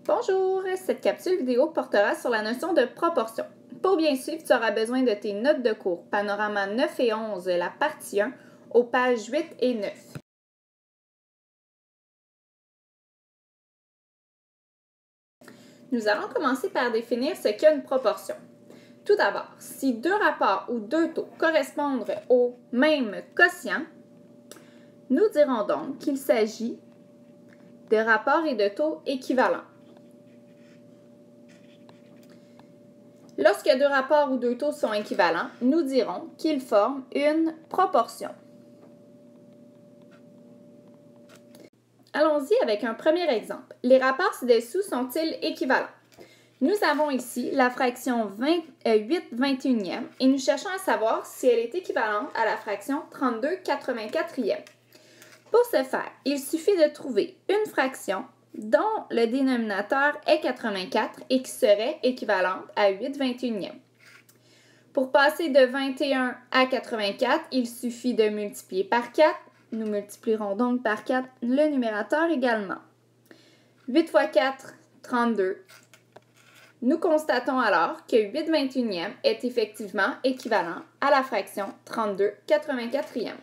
Bonjour, cette capsule vidéo portera sur la notion de proportion. Pour bien suivre, tu auras besoin de tes notes de cours, Panorama 9 et 11, la partie 1, aux pages 8 et 9. Nous allons commencer par définir ce qu'est une proportion. Tout d'abord, si deux rapports ou deux taux correspondent au même quotient, nous dirons donc qu'il s'agit de rapports et de taux équivalents. Lorsque deux rapports ou deux taux sont équivalents, nous dirons qu'ils forment une proportion. Allons-y avec un premier exemple. Les rapports ci-dessous sont-ils équivalents? Nous avons ici la fraction 8/21e et nous cherchons à savoir si elle est équivalente à la fraction 32/84e. Pour ce faire, il suffit de trouver une fraction dont le dénominateur est 84 et qui serait équivalente à 8/21e. Pour passer de 21 à 84, il suffit de multiplier par 4. Nous multiplierons donc par 4 le numérateur également. 8 fois 4, 32. Nous constatons alors que 8/21e est effectivement équivalent à la fraction 32/84e.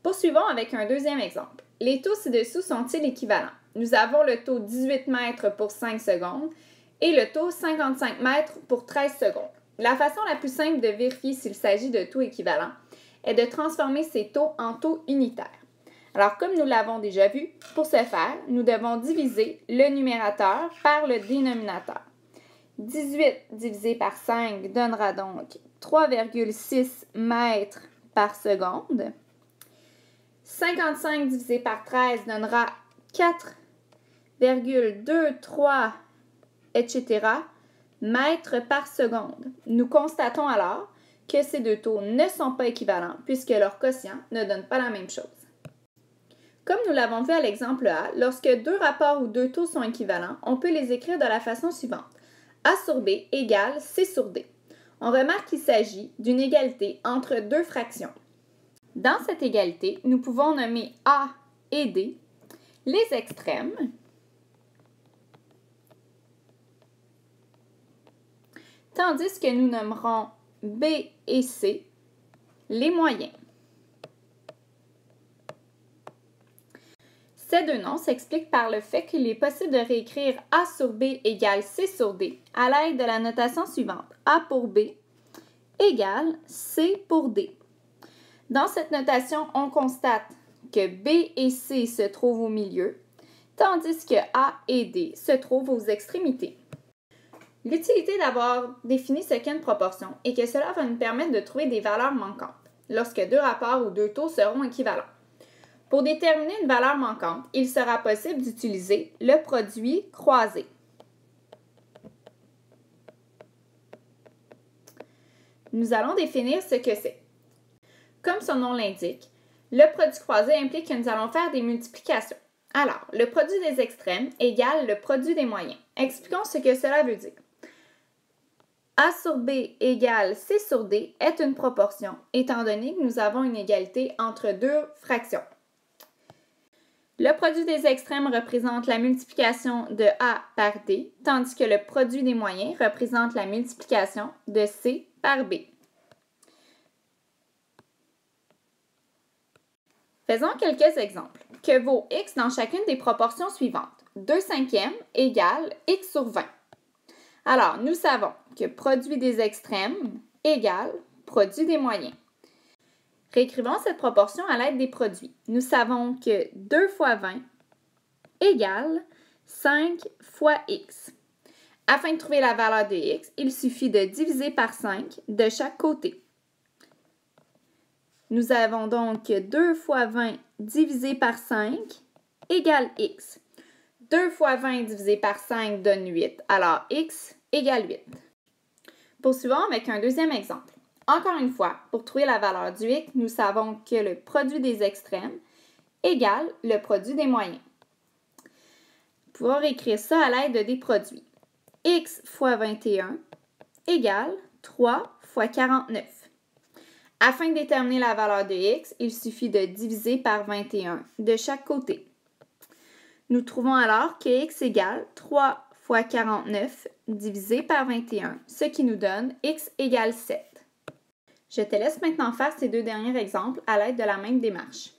Poursuivons avec un deuxième exemple. Les taux ci-dessous sont-ils équivalents? Nous avons le taux 18 mètres pour 5 secondes et le taux 55 mètres pour 13 secondes. La façon la plus simple de vérifier s'il s'agit de taux équivalents est de transformer ces taux en taux unitaires. Alors, comme nous l'avons déjà vu, pour ce faire, nous devons diviser le numérateur par le dénominateur. 18 divisé par 5 donnera donc 3,6 mètres par seconde. 55 divisé par 13 donnera 4,23, etc. mètres par seconde. Nous constatons alors que ces deux taux ne sont pas équivalents puisque leur quotient ne donne pas la même chose. Comme nous l'avons vu à l'exemple A, lorsque deux rapports ou deux taux sont équivalents, on peut les écrire de la façon suivante. A sur B égale C sur D. On remarque qu'il s'agit d'une égalité entre deux fractions. Dans cette égalité, nous pouvons nommer A et D les extrêmes, tandis que nous nommerons B et C les moyens. Ces deux noms s'expliquent par le fait qu'il est possible de réécrire A sur B égale C sur D à l'aide de la notation suivante. A pour B égale C pour D. Dans cette notation, on constate que B et C se trouvent au milieu, tandis que A et D se trouvent aux extrémités. L'utilité d'avoir défini ce qu'est une proportion est que cela va nous permettre de trouver des valeurs manquantes lorsque deux rapports ou deux taux seront équivalents. Pour déterminer une valeur manquante, il sera possible d'utiliser le produit croisé. Nous allons définir ce que c'est. Comme son nom l'indique, le produit croisé implique que nous allons faire des multiplications. Alors, le produit des extrêmes égale le produit des moyens. Expliquons ce que cela veut dire. A sur B égale C sur D est une proportion, étant donné que nous avons une égalité entre deux fractions. Le produit des extrêmes représente la multiplication de A par D, tandis que le produit des moyens représente la multiplication de C par B. Faisons quelques exemples. Que vaut x dans chacune des proportions suivantes? 2/5 égale x sur 20. Alors, nous savons que produit des extrêmes égale produit des moyens. Réécrivons cette proportion à l'aide des produits. Nous savons que 2 fois 20 égale 5 fois x. Afin de trouver la valeur de x, il suffit de diviser par 5 de chaque côté. Nous avons donc 2 fois 20 divisé par 5 égale x. 2 fois 20 divisé par 5 donne 8, alors x égale 8. Poursuivons avec un deuxième exemple. Encore une fois, pour trouver la valeur du x, nous savons que le produit des extrêmes égale le produit des moyens. Nous pouvons écrire ça à l'aide des produits. X fois 21 égale 3 fois 49. Afin de déterminer la valeur de x, il suffit de diviser par 21 de chaque côté. Nous trouvons alors que x égale 3 fois 49 divisé par 21, ce qui nous donne x égale 7. Je te laisse maintenant faire ces deux derniers exemples à l'aide de la même démarche.